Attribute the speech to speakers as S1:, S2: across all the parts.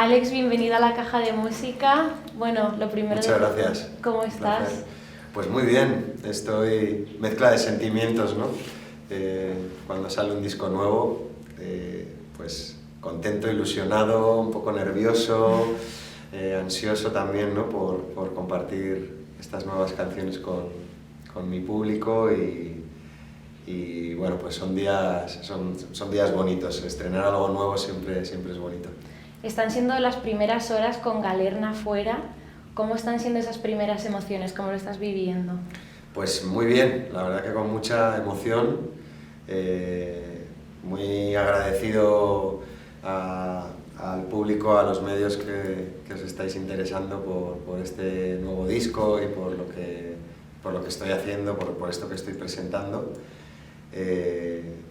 S1: Alex, bienvenido a la Caja de Música. Bueno, lo primero...
S2: Muchas gracias.
S1: ¿Cómo estás?
S2: Gracias. Pues muy bien, estoy mezcla de sentimientos, ¿no? Cuando sale un disco nuevo, pues contento, ilusionado, un poco nervioso, ansioso también, ¿no? por compartir estas nuevas canciones con mi público y bueno, pues son días bonitos. Estrenar algo nuevo siempre es bonito.
S1: Están siendo las primeras horas con Galerna fuera. ¿Cómo están siendo esas primeras emociones? ¿Cómo lo estás viviendo?
S2: Pues muy bien, la verdad que con mucha emoción, muy agradecido al público, a los medios que os estáis interesando por este nuevo disco y por lo que estoy haciendo, por esto que estoy presentando.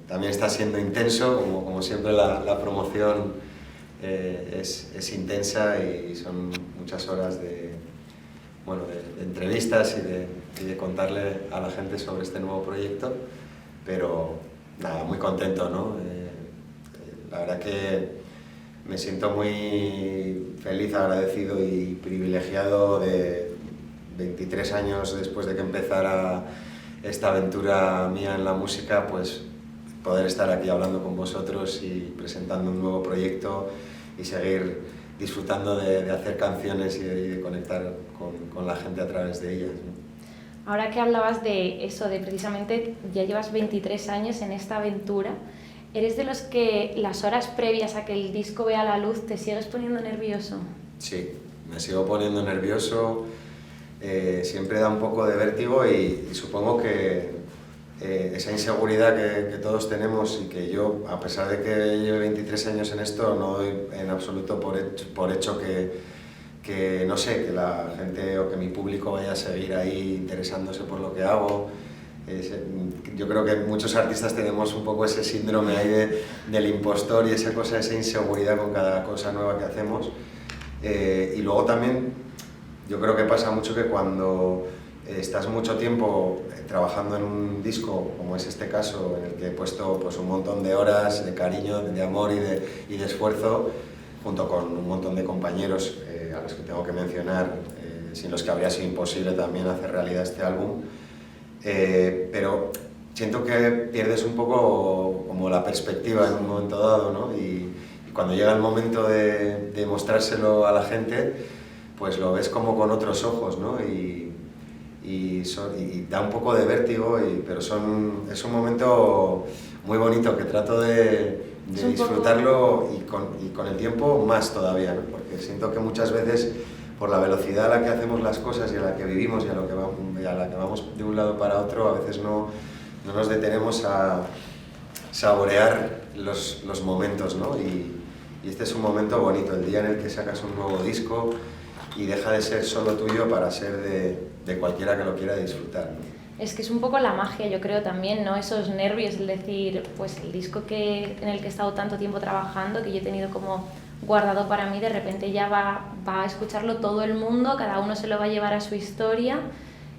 S2: También está siendo intenso, como siempre la promoción es intensa y son muchas horas de entrevistas y de contarle a la gente sobre este nuevo proyecto, pero nada, muy contento, ¿no? La verdad que me siento muy feliz, agradecido y privilegiado de 23 años después de que empezara esta aventura mía en la música, pues poder estar aquí hablando con vosotros y presentando un nuevo proyecto y seguir disfrutando de hacer canciones y de conectar con la gente a través de ellas, ¿no?
S1: Ahora que hablabas de eso, de precisamente ya llevas 23 años en esta aventura, ¿eres de los que las horas previas a que el disco vea la luz te sigues poniendo nervioso?
S2: Sí, me sigo poniendo nervioso, siempre da un poco de vértigo y supongo que esa inseguridad que todos tenemos y que yo, a pesar de que lleve 23 años en esto, no doy en absoluto por hecho que no sé, que la gente o que mi público vaya a seguir ahí interesándose por lo que hago. Yo creo que muchos artistas tenemos un poco ese síndrome ahí del impostor y esa inseguridad con cada cosa nueva que hacemos. Y luego también yo creo que pasa mucho que cuando estás mucho tiempo trabajando en un disco, como es este caso, en el que he puesto pues, un montón de horas de cariño, de amor y de esfuerzo, junto con un montón de compañeros a los que tengo que mencionar, sin los que habría sido imposible también hacer realidad este álbum, pero siento que pierdes un poco como la perspectiva en un momento dado, ¿no? Y cuando llega el momento de mostrárselo a la gente, pues lo ves como con otros ojos, ¿no? Y da un poco de vértigo, pero es un momento muy bonito que trato de disfrutarlo y con el tiempo más todavía, ¿no? Porque siento que muchas veces por la velocidad a la que hacemos las cosas y a la que vivimos y a la que vamos de un lado para otro, a veces no nos detenemos a saborear los momentos, ¿no? Y este es un momento bonito, el día en el que sacas un nuevo disco y deja de ser solo tuyo para ser de cualquiera que lo quiera disfrutar, ¿no?
S1: Es que es un poco la magia, yo creo también, ¿no? Esos nervios, el decir, pues el disco en el que he estado tanto tiempo trabajando, que yo he tenido como guardado para mí, de repente ya va a escucharlo todo el mundo, cada uno se lo va a llevar a su historia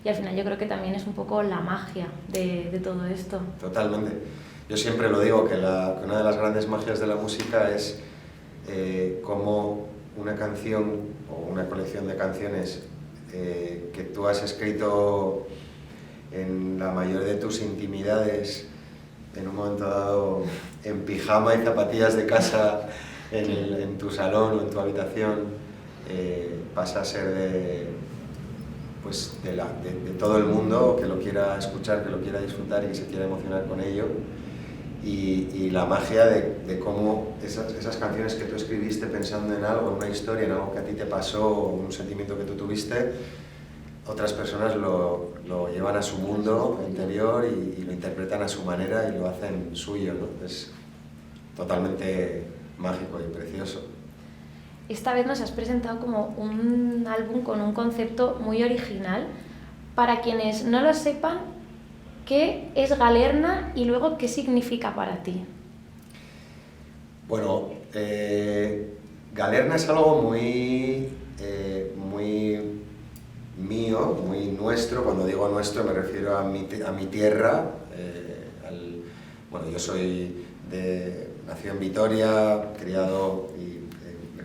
S1: y al final yo creo que también es un poco la magia de todo esto.
S2: Totalmente. Yo siempre lo digo, que una de las grandes magias de la música es cómo una canción o una colección de canciones que tú has escrito en la mayor de tus intimidades, en un momento dado en pijama y zapatillas de casa, en tu salón o en tu habitación, pasa a ser de todo el mundo que lo quiera escuchar, que lo quiera disfrutar y que se quiera emocionar con ello. Y la magia de cómo esas canciones que tú escribiste pensando en algo, en una historia, en algo que a ti te pasó, un sentimiento que tú tuviste, otras personas lo llevan a su mundo interior y lo interpretan a su manera y lo hacen suyo, ¿no? Es totalmente mágico y precioso.
S1: Esta vez nos has presentado como un álbum con un concepto muy original. Para quienes no lo sepan, ¿qué es Galerna y luego qué significa para ti?
S2: Bueno, Galerna es algo muy mío, muy nuestro. Cuando digo nuestro me refiero a mi tierra. Yo soy nacido en Vitoria, criado y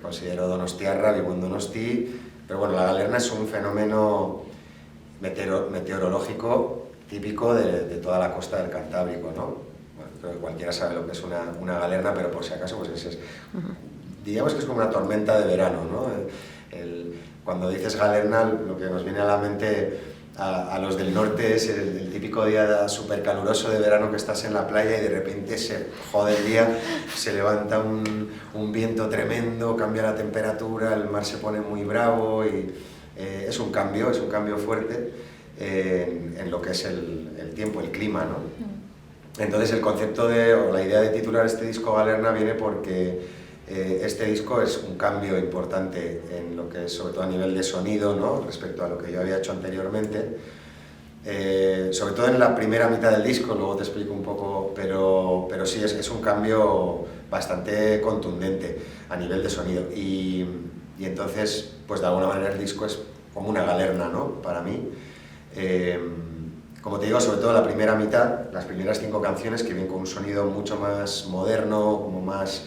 S2: considero donostiarra, vivo en Donosti, pero bueno, la galerna es un fenómeno meteorológico típico de toda la costa del Cantábrico, ¿no? Bueno, creo que cualquiera sabe lo que es una galerna, pero por si acaso, pues diríamos que es como una tormenta de verano, ¿no? Cuando dices galerna, lo que nos viene a la mente a los del norte es el típico día súper caluroso de verano que estás en la playa y de repente se jode el día, se levanta un viento tremendo, cambia la temperatura, el mar se pone muy bravo y es un cambio fuerte en lo que es el tiempo, el clima, ¿no? Entonces el concepto o la idea de titular este disco Galerna viene porque este disco es un cambio importante en lo que es, sobre todo a nivel de sonido, ¿no? Respecto a lo que yo había hecho anteriormente, sobre todo en la primera mitad del disco, luego te explico un poco, pero sí, es un cambio bastante contundente a nivel de sonido y entonces, pues de alguna manera el disco es como una galerna, ¿no? Para mí. Como te digo, sobre todo la primera mitad, las primeras 5 canciones que vienen con un sonido mucho más moderno, como más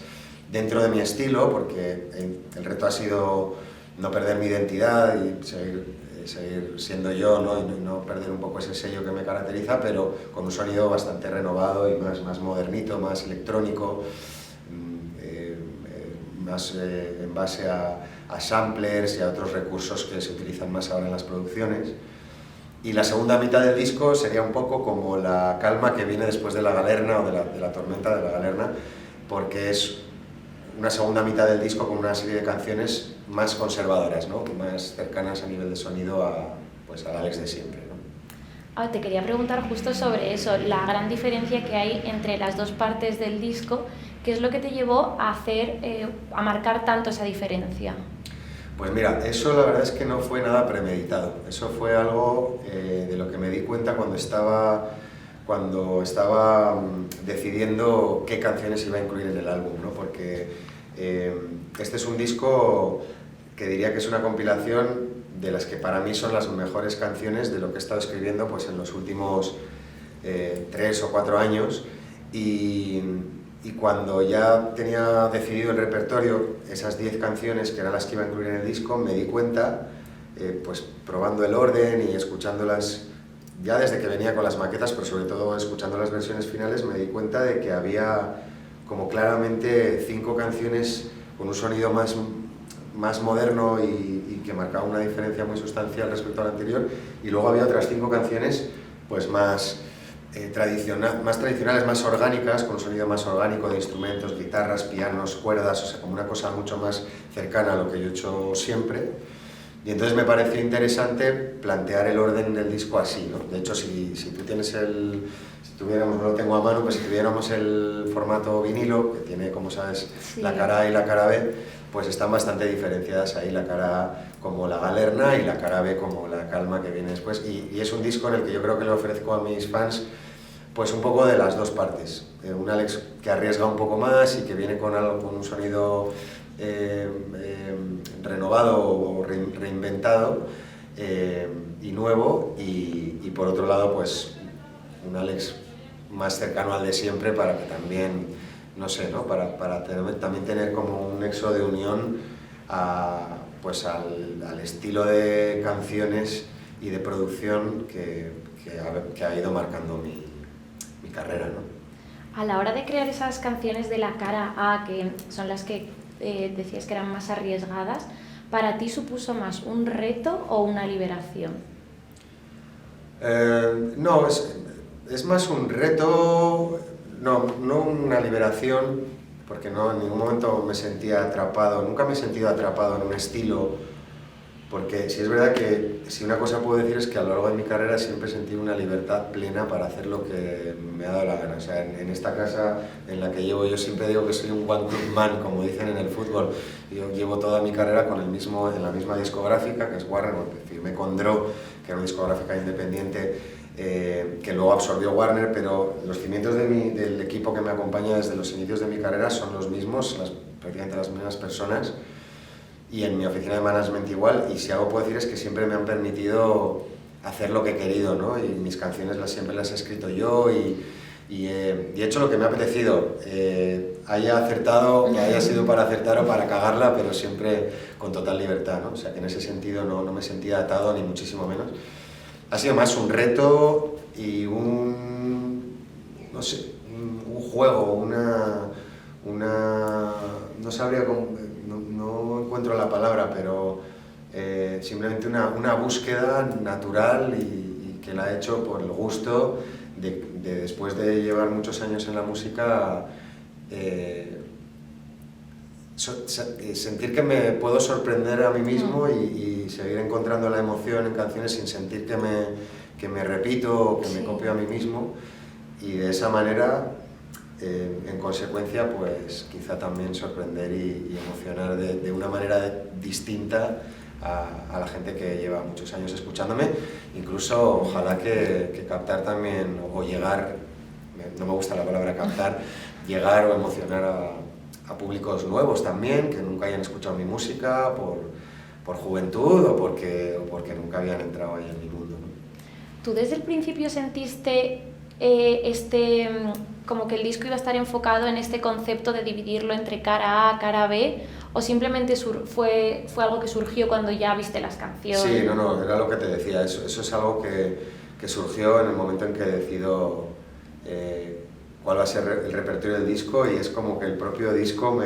S2: dentro de mi estilo, porque el reto ha sido no perder mi identidad y seguir siendo yo, ¿no? Y no perder un poco ese sello que me caracteriza, pero con un sonido bastante renovado y más modernito, más electrónico, más en base a samplers y a otros recursos que se utilizan más ahora en las producciones. Y la segunda mitad del disco sería un poco como la calma que viene después de la galerna o de la tormenta de la galerna, porque es una segunda mitad del disco con una serie de canciones más conservadoras, ¿no? Más cercanas a nivel de sonido al Alex de siempre, ¿no?
S1: Te quería preguntar justo sobre eso, la gran diferencia que hay entre las dos partes del disco. ¿Qué es lo que te llevó a a marcar tanto esa diferencia?
S2: Pues mira, eso la verdad es que no fue nada premeditado. Eso fue algo de lo que me di cuenta cuando estaba decidiendo qué canciones iba a incluir en el álbum, ¿no? Porque este es un disco que diría que es una compilación de las que para mí son las mejores canciones de lo que he estado escribiendo pues, en los últimos 3 o 4 años y cuando ya tenía decidido el repertorio, esas 10 canciones que eran las que iba a incluir en el disco, me di cuenta, pues probando el orden y escuchándolas ya desde que venía con las maquetas, pero sobre todo escuchando las versiones finales, me di cuenta de que había como claramente 5 canciones con un sonido más moderno y que marcaba una diferencia muy sustancial respecto al anterior, y luego había otras 5 canciones pues más tradicionales, más orgánicas, con un sonido más orgánico de instrumentos, guitarras, pianos, cuerdas, o sea, como una cosa mucho más cercana a lo que yo he hecho siempre. Y entonces me pareció interesante plantear el orden del disco así, ¿no? De hecho, si tú tienes si tuviéramos, no lo tengo a mano, pues si tuviéramos el formato vinilo, que tiene, como sabes, sí, la cara A y la cara B, pues están bastante diferenciadas ahí, la cara A como la galerna y la cara B como la calma que viene después. Y es un disco en el que yo creo que le ofrezco a mis fans pues un poco de las dos partes. Un Alex que arriesga un poco más y que viene con un sonido renovado o reinventado y nuevo, y por otro lado pues un Alex más cercano al de siempre, para que también, no sé, ¿no? para también tener como un nexo de unión pues al estilo de canciones y de producción que ha ido marcando mi carrera, ¿no?
S1: A la hora de crear esas canciones de la cara A, que son las que decías que eran más arriesgadas, ¿para ti supuso más un reto o una liberación?
S2: No, es más un reto, no una liberación, porque no, en ningún momento me sentía atrapado, nunca me he sentido atrapado en un estilo, porque sí es verdad que si una cosa puedo decir es que a lo largo de mi carrera siempre he sentido una libertad plena para hacer lo que me ha dado la gana. O sea, en esta casa en la que llevo, yo siempre digo que soy un one club man, como dicen en el fútbol. Yo llevo toda mi carrera en la misma discográfica, que es Warner, porque firmé con Dro, que era una discográfica independiente que luego absorbió Warner, pero los cimientos del equipo que me acompaña desde los inicios de mi carrera son los mismos, prácticamente las mismas personas. Y en mi oficina de management igual, y si algo puedo decir es que siempre me han permitido hacer lo que he querido, ¿no? Y mis canciones siempre las he escrito yo, y y he hecho lo que me ha apetecido, haya acertado, que haya sido para acertar o para cagarla, pero siempre con total libertad, ¿no? O sea que en ese sentido no me sentía atado ni muchísimo menos. Ha sido más un reto y no sé, un juego, no sabría cómo, no encuentro la palabra, pero simplemente una búsqueda natural y que la he hecho por el gusto de después de llevar muchos años en la música, sentir que me puedo sorprender a mí mismo y seguir encontrando la emoción en canciones sin sentir que me repito o que me copio a mí mismo, y de esa manera, en consecuencia, pues quizá también sorprender y emocionar de una manera distinta a la gente que lleva muchos años escuchándome, incluso ojalá que captar también, o llegar, no me gusta la palabra captar, llegar o emocionar a públicos nuevos también, que nunca hayan escuchado mi música por juventud o porque nunca habían entrado ahí en mi mundo, ¿no?
S1: ¿Tú desde el principio sentiste como que el disco iba a estar enfocado en este concepto de dividirlo entre cara A, cara B, o simplemente fue algo que surgió cuando ya viste las canciones?
S2: Sí, no, era lo que te decía, eso es algo que surgió en el momento en que decido cuál va a ser el repertorio del disco, y es como que el propio disco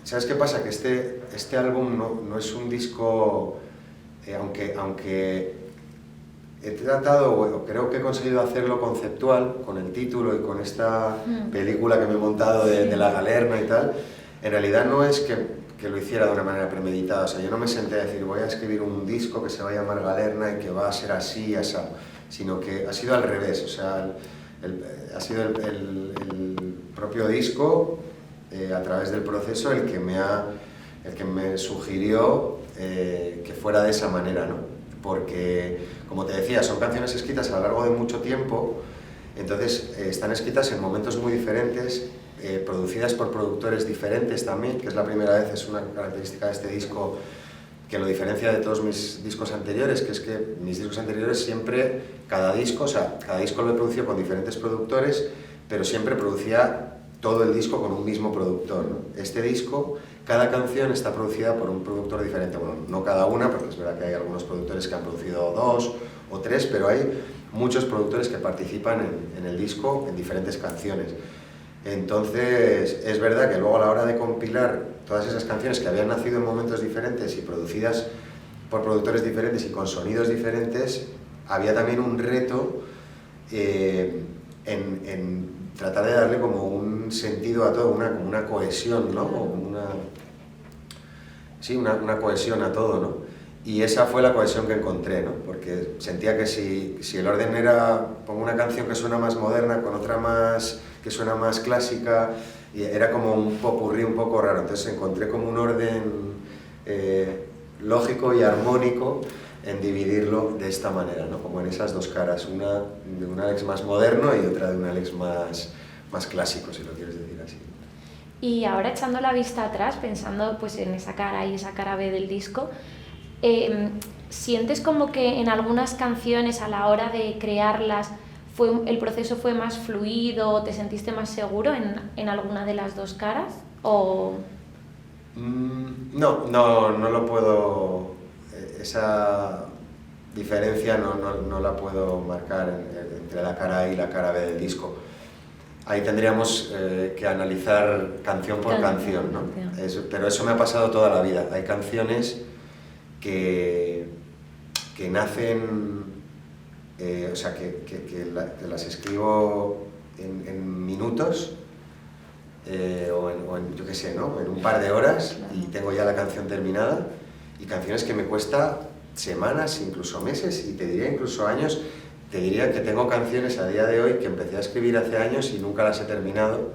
S2: ¿sabes qué pasa? Que este álbum no es un disco, aunque he tratado, bueno, creo que he conseguido hacerlo conceptual con el título y con esta película que me he montado de la Galerna y tal. En realidad no es que lo hiciera de una manera premeditada, o sea, yo no me senté a decir voy a escribir un disco que se va a llamar Galerna y que va a ser así, así, sino que ha sido al revés, o sea, ha sido el propio disco, a través del proceso, el que me sugirió que fuera de esa manera, ¿no? Porque, como te decía, son canciones escritas a lo largo de mucho tiempo, entonces están escritas en momentos muy diferentes, producidas por productores diferentes también, que es la primera vez, es una característica de este disco que lo diferencia de todos mis discos anteriores, que es que mis discos anteriores siempre, cada disco lo he producido con diferentes productores, pero siempre producía todo el disco con un mismo productor, ¿no? Este disco, cada canción está producida por un productor diferente, bueno, no cada una, porque es verdad que hay algunos productores que han producido 2 o 3, pero hay muchos productores que participan en el disco en diferentes canciones. Entonces, es verdad que luego a la hora de compilar todas esas canciones que habían nacido en momentos diferentes y producidas por productores diferentes y con sonidos diferentes, había también un reto en tratar de darle como un sentido a todo, como una cohesión, ¿no? Una cohesión a todo, ¿no? Y esa fue la cohesión que encontré, ¿no? Porque sentía que si el orden era, pongo una canción que suena más moderna con otra que suena más clásica, y era como un popurrí un poco raro, entonces encontré como un orden lógico y armónico en dividirlo de esta manera, ¿no? Como en esas dos caras, una de un Alex más moderno y otra de un Alex más clásico, si lo quieres decir así.
S1: Y ahora, echando la vista atrás, pensando pues en esa cara A y esa cara B del disco, ¿sientes como que en algunas canciones a la hora de crearlas el proceso fue más fluido, te sentiste más seguro en alguna de las dos caras? ¿O...?
S2: No lo puedo, esa diferencia no la puedo marcar entre la cara A y la cara B del disco. Ahí tendríamos que analizar canción por canción, ¿no? Pero eso me ha pasado toda la vida. Hay canciones que nacen, o sea, que las escribo en minutos, o en, yo qué sé, ¿no? En un par de horas, y tengo ya la canción terminada, y canciones que me cuesta semanas, incluso meses, y te diría incluso años. Te diría que tengo canciones a día de hoy que empecé a escribir hace años y nunca las he terminado,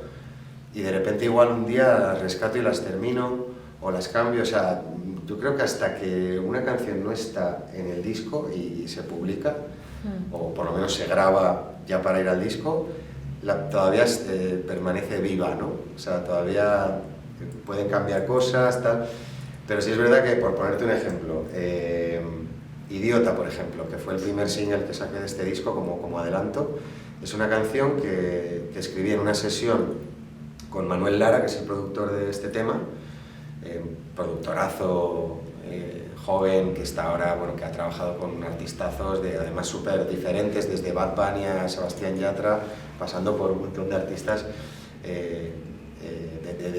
S2: y de repente igual un día las rescato y las termino, o las cambio. O sea, yo creo que hasta que una canción no está en el disco y se publica, o por lo menos se graba ya para ir al disco, todavía permanece viva, ¿no? O sea, todavía pueden cambiar cosas, tal. Pero sí es verdad que, por ponerte un ejemplo, Idiota, por ejemplo, que fue el primer single que saqué de este disco como adelanto, Es una canción que escribí en una sesión con Manuel Lara, que es el productor de este tema, productorazo joven, que está ahora, bueno, que ha trabajado con artistazos además súper diferentes, desde Bad Bunny a Sebastián Yatra, pasando por un montón de artistas de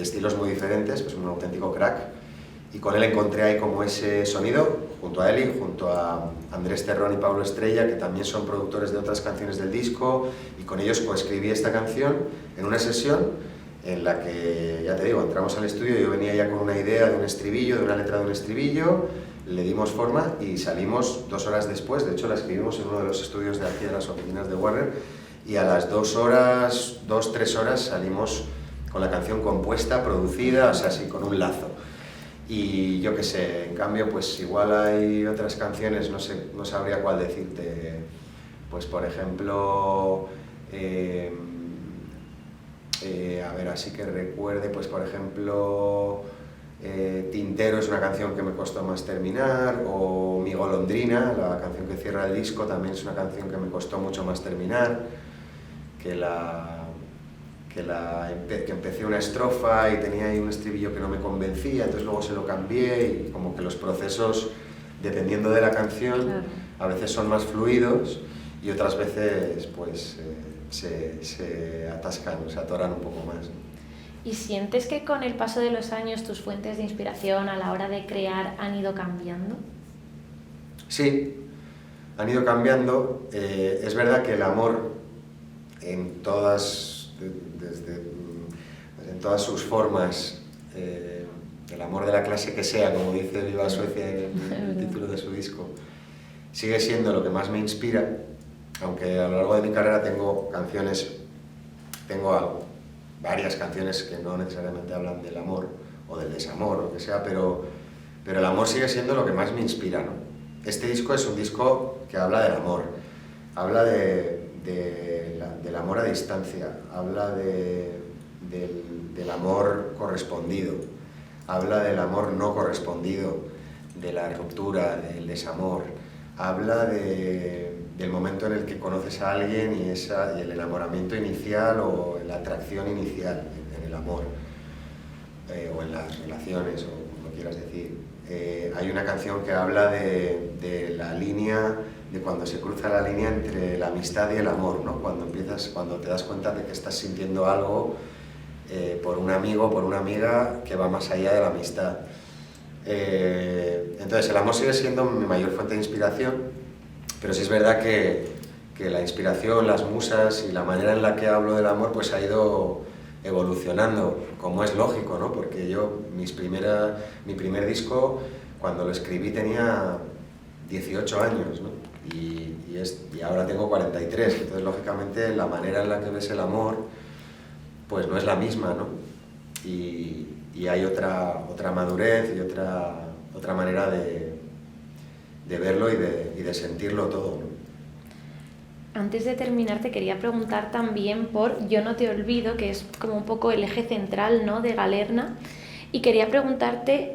S2: estilos muy diferentes, pues un auténtico crack. Y con él encontré ahí como ese sonido, junto a él y junto a Andrés Terrón y Pablo Estrella, que también son productores de otras canciones del disco, y con ellos coescribí esta canción en una sesión en la que, ya te digo, entramos al estudio, yo venía ya con una idea de un estribillo, de una letra de un estribillo, le dimos forma y salimos 2 horas después, de hecho la escribimos en uno de los estudios de aquí de las oficinas de Warner, y a las 2 horas, 2-3 horas salimos con la canción compuesta, producida, o sea, así con un lazo. Y yo qué sé, en cambio, pues igual hay otras canciones, no sé, no sabría cuál decirte, pues por ejemplo, a ver, así que recuerde, pues por ejemplo, Tintero es una canción que me costó más terminar, o Mi Golondrina, la canción que cierra el disco, también es una canción que me costó mucho más terminar, que empecé una estrofa y tenía ahí un estribillo que no me convencía, entonces luego se lo cambié y como que los procesos, dependiendo de la canción, claro, a veces son más fluidos y otras veces pues se atascan, se atoran un poco más.
S1: ¿Y sientes que con el paso de los años tus fuentes de inspiración a la hora de crear han ido cambiando?
S2: Sí, han ido cambiando. Es verdad que el amor en todas sus formas, el amor de la clase que sea, como dice Viva Suecia en el título de su disco, sigue siendo lo que más me inspira, aunque a lo largo de mi carrera tengo varias canciones que no necesariamente hablan del amor o del desamor o lo que sea, pero el amor sigue siendo lo que más me inspira, ¿no? Este disco es un disco que habla del amor, habla del amor a distancia, habla del amor correspondido, habla del amor no correspondido, de la ruptura, del desamor, habla del momento en el que conoces a alguien y el enamoramiento inicial o la atracción inicial en el amor, o en las relaciones, o como quieras decir. Hay una canción que habla de la línea, de cuando se cruza la línea entre la amistad y el amor, ¿no? Cuando te das cuenta de que estás sintiendo algo por un amigo, por una amiga, que va más allá de la amistad. Entonces el amor sigue siendo mi mayor fuente de inspiración, pero sí es verdad que la inspiración, las musas y la manera en la que hablo del amor pues ha ido evolucionando, como es lógico, ¿no? Porque yo, mi primer disco, cuando lo escribí tenía 18 años, ¿no? Y ahora tengo 43, entonces lógicamente la manera en la que ves el amor pues no es la misma, ¿no? Y hay otra madurez y otra manera de verlo y de sentirlo todo, ¿no?
S1: Antes de terminar te quería preguntar también por Yo no te olvido, que es como un poco el eje central, ¿no?, de Galerna, y quería preguntarte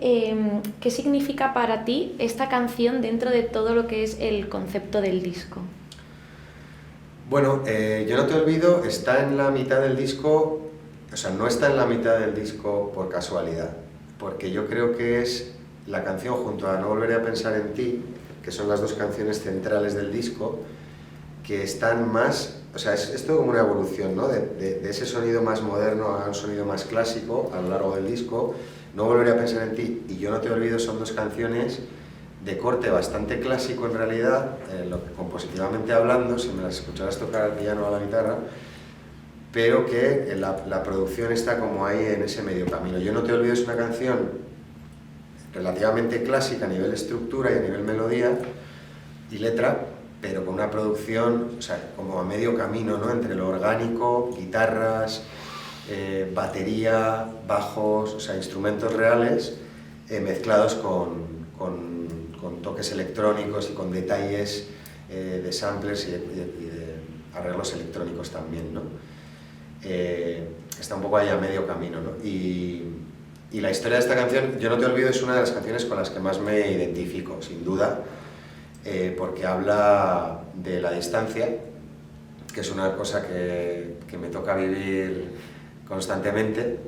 S1: qué significa para ti esta canción dentro de todo lo que es el concepto del disco.
S2: Bueno, Yo no te olvido está en la mitad del disco, o sea, no está en la mitad del disco por casualidad, porque yo creo que es la canción junto a No volveré a pensar en ti, que son las dos canciones centrales del disco, que están más, o sea, es todo como una evolución, ¿no? De ese sonido más moderno a un sonido más clásico a lo largo del disco. No volveré a pensar en ti y Yo no te olvido son dos canciones de corte bastante clásico en realidad, compositivamente hablando, si me las escucharas tocar al piano o a la guitarra, pero que la producción está como ahí en ese medio camino. Yo no te olvido es una canción relativamente clásica a nivel estructura y a nivel melodía y letra, pero con una producción, o sea, como a medio camino, ¿no?, entre lo orgánico, guitarras, batería, bajos, o sea, instrumentos reales mezclados con toques electrónicos y con detalles de samplers y de arreglos electrónicos también, ¿no? Está un poco ahí a medio camino, ¿no? Y la historia de esta canción, Yo no te olvido, es una de las canciones con las que más me identifico, sin duda, porque habla de la distancia, que es una cosa que me toca vivir constantemente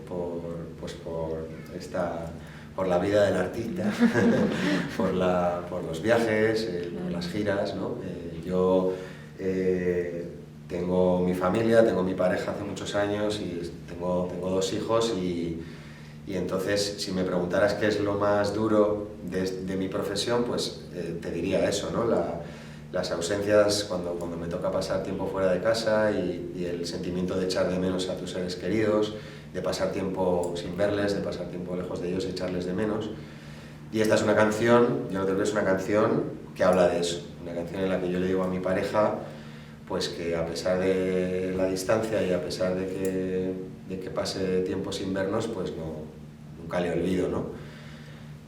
S2: por la vida del artista, por los viajes, por las giras, ¿no? Yo tengo mi familia, tengo mi pareja hace muchos años y tengo 2 hijos y entonces si me preguntaras qué es lo más duro de mi profesión, pues te diría eso, ¿no? Las ausencias cuando me toca pasar tiempo fuera de casa y el sentimiento de echar de menos a tus seres queridos, de pasar tiempo sin verles, de pasar tiempo lejos de ellos y echarles de menos. Y esta es una canción, Yo no te olvido, es una canción que habla de eso, una canción en la que yo le digo a mi pareja pues que a pesar de la distancia y a pesar de que pase tiempo sin vernos, pues nunca le olvido, ¿no?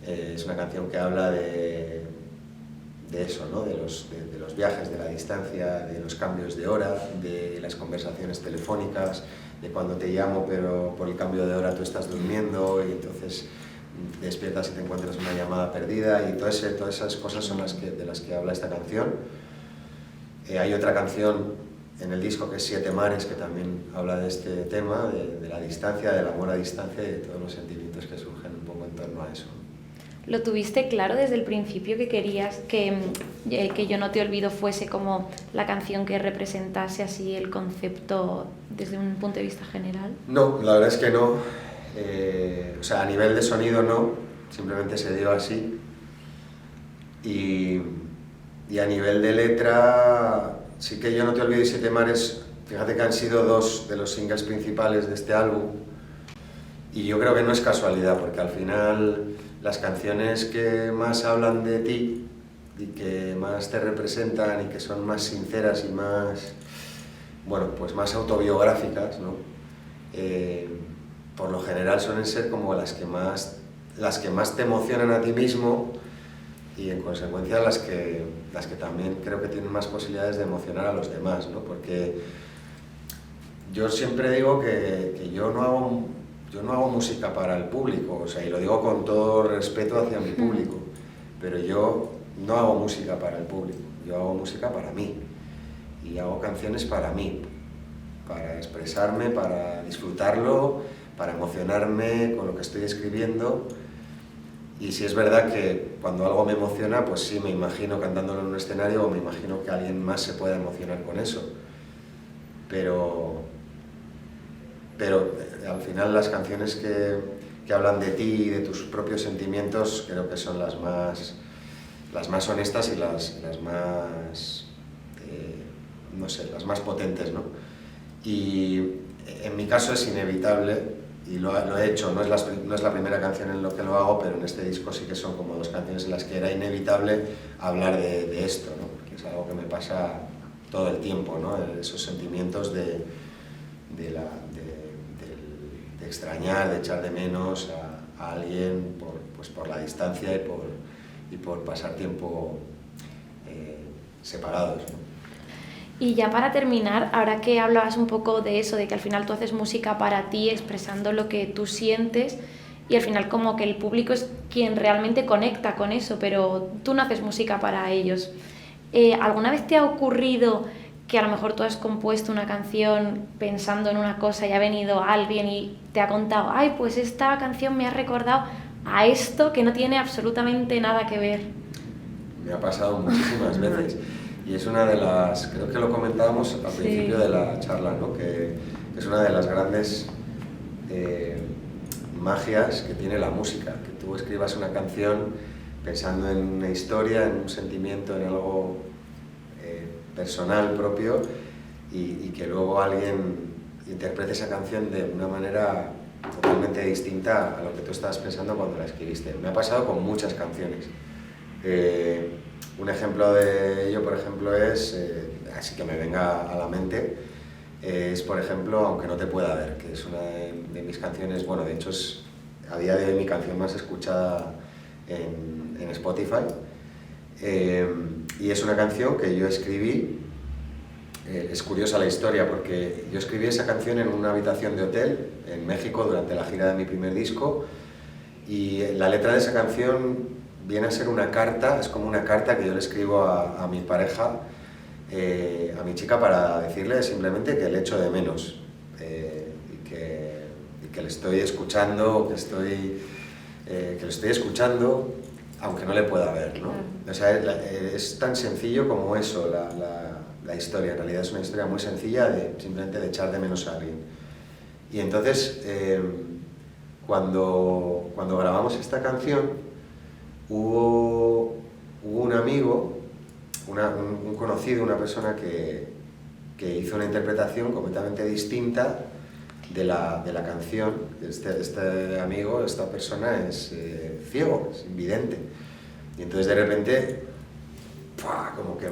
S2: Es una canción que habla de eso, ¿no? De los viajes, de la distancia, de los cambios de hora, de las conversaciones telefónicas, de cuando te llamo pero por el cambio de hora tú estás durmiendo y entonces despiertas y te encuentras una llamada perdida y todas esas cosas son de las que habla esta canción. Hay otra canción en el disco que es Siete Mares, que también habla de este tema, de la distancia, del amor a distancia y de todos los sentimientos que surgen un poco en torno a eso.
S1: ¿Lo tuviste claro desde el principio que querías que Yo no te olvido fuese como la canción que representase así el concepto desde un punto de vista general?
S2: No, la verdad es que no. O sea, a nivel de sonido no, simplemente se dio así. Y a nivel de letra, sí que Yo no te olvido y Siete Mares, fíjate que han sido 2 de los singles principales de este álbum. Y yo creo que no es casualidad, porque al final las canciones que más hablan de ti y que más te representan y que son más sinceras y más, bueno, pues más autobiográficas, ¿no? Por lo general suelen ser como las que más te emocionan a ti mismo y en consecuencia las que también creo que tienen más posibilidades de emocionar a los demás, ¿no? Porque yo siempre digo que yo no hago música para el público, o sea, y lo digo con todo respeto hacia mi público, pero yo no hago música para el público, yo hago música para mí y hago canciones para mí, para expresarme, para disfrutarlo, para emocionarme con lo que estoy escribiendo. Y si es verdad que cuando algo me emociona, pues sí, me imagino cantándolo en un escenario o me imagino que alguien más se pueda emocionar con eso. Pero al final las canciones que hablan de ti y de tus propios sentimientos creo que son las más honestas y las más, no sé, las más potentes, ¿no? Y en mi caso es inevitable, y lo he hecho, no es la primera canción en lo que lo hago, pero en este disco sí que son como 2 canciones en las que era inevitable hablar de esto, ¿no? Porque es algo que me pasa todo el tiempo, ¿no? Esos sentimientos de extrañar, de echar de menos a alguien por la distancia y por pasar tiempo separados, ¿no?
S1: Y ya para terminar, ahora que hablabas un poco de eso, de que al final tú haces música para ti, expresando lo que tú sientes, y al final como que el público es quien realmente conecta con eso, pero tú no haces música para ellos. ¿Alguna vez te ha ocurrido que a lo mejor tú has compuesto una canción pensando en una cosa y ha venido alguien y te ha contado, ay, pues esta canción me ha recordado a esto que no tiene absolutamente nada que ver?
S2: Me ha pasado muchísimas veces. Y es una de las, creo que lo comentábamos al principio de la charla, ¿no? Que es una de las grandes magias que tiene la música, que tú escribas una canción pensando en una historia, en un sentimiento, en algo personal propio y que luego alguien interprete esa canción de una manera totalmente distinta a lo que tú estabas pensando cuando la escribiste. Me ha pasado con muchas canciones. Un ejemplo de ello, por ejemplo, es, así que me venga a la mente, es, por ejemplo, Aunque no te pueda ver, que es una de mis canciones, bueno, de hecho es a día de hoy mi canción más escuchada en Spotify, y es una canción que yo escribí. Es curiosa la historia porque yo escribí esa canción en una habitación de hotel en México durante la gira de mi primer disco, y la letra de esa canción viene a ser una carta, es como una carta que yo le escribo a mi pareja a mi chica para decirle simplemente que le echo de menos y que le estoy escuchando, que le estoy escuchando, aunque no le pueda ver, ¿no? O sea, es tan sencillo como eso, la historia. En realidad es una historia muy sencilla simplemente de echar de menos a alguien. Y entonces, cuando grabamos esta canción, hubo un amigo, un conocido, una persona que hizo una interpretación completamente distinta de la canción. Este amigo, esta persona es ciego, es invidente. Y entonces de repente, ¡pua!, como que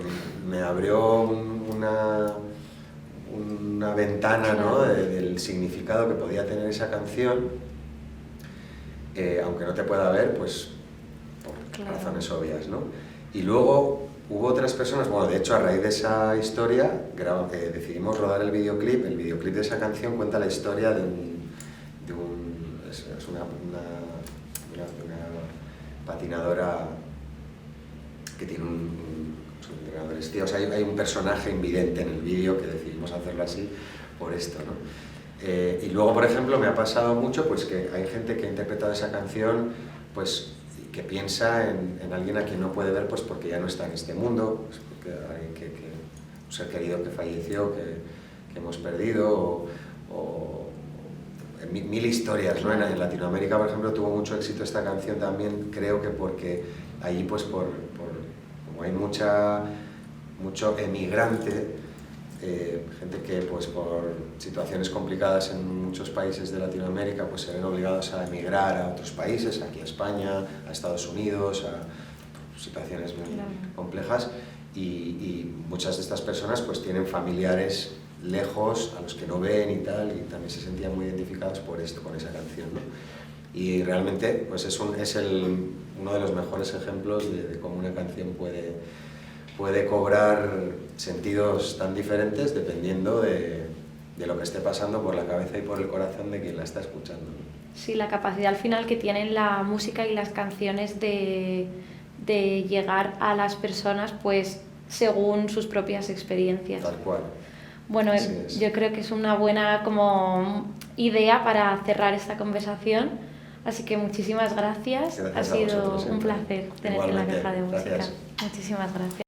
S2: me abrió una ventana, ¿no?, del significado que podía tener esa canción, aunque no te pueda ver, pues por razones obvias, ¿no? Y luego hubo otras personas, bueno, de hecho a raíz de esa historia decidimos rodar el videoclip. El videoclip de esa canción cuenta la historia es una patinadora que tiene un entrenador estío. O sea, hay un personaje invidente en el vídeo que decidimos hacerlo así por esto, ¿no? Y luego, por ejemplo, me ha pasado mucho pues que hay gente que ha interpretado esa canción pues que piensa en alguien a quien no puede ver pues porque ya no está en este mundo, pues porque alguien un ser querido que falleció, que hemos perdido, o mil historias, ¿no? En Latinoamérica, por ejemplo, tuvo mucho éxito esta canción también, creo que porque allí pues como hay mucho emigrante, gente que pues por situaciones complicadas en muchos países de Latinoamérica pues se ven obligados a emigrar a otros países, aquí a España, a Estados Unidos, a situaciones muy complejas, y muchas de estas personas pues tienen familiares lejos a los que no ven y tal, y también se sentían muy identificados por esto, con esa canción, ¿no? Y realmente pues es uno de los mejores ejemplos de cómo una canción puede cobrar sentidos tan diferentes dependiendo de lo que esté pasando por la cabeza y por el corazón de quien la está escuchando, ¿no?
S1: Sí, la capacidad al final que tienen la música y las canciones de llegar a las personas pues según sus propias experiencias.
S2: Tal cual.
S1: Bueno, yo creo que es una buena como idea para cerrar esta conversación, así que muchísimas gracias. Ha sido un placer tenerte en la Caja de Música.
S2: Gracias.
S1: Muchísimas gracias.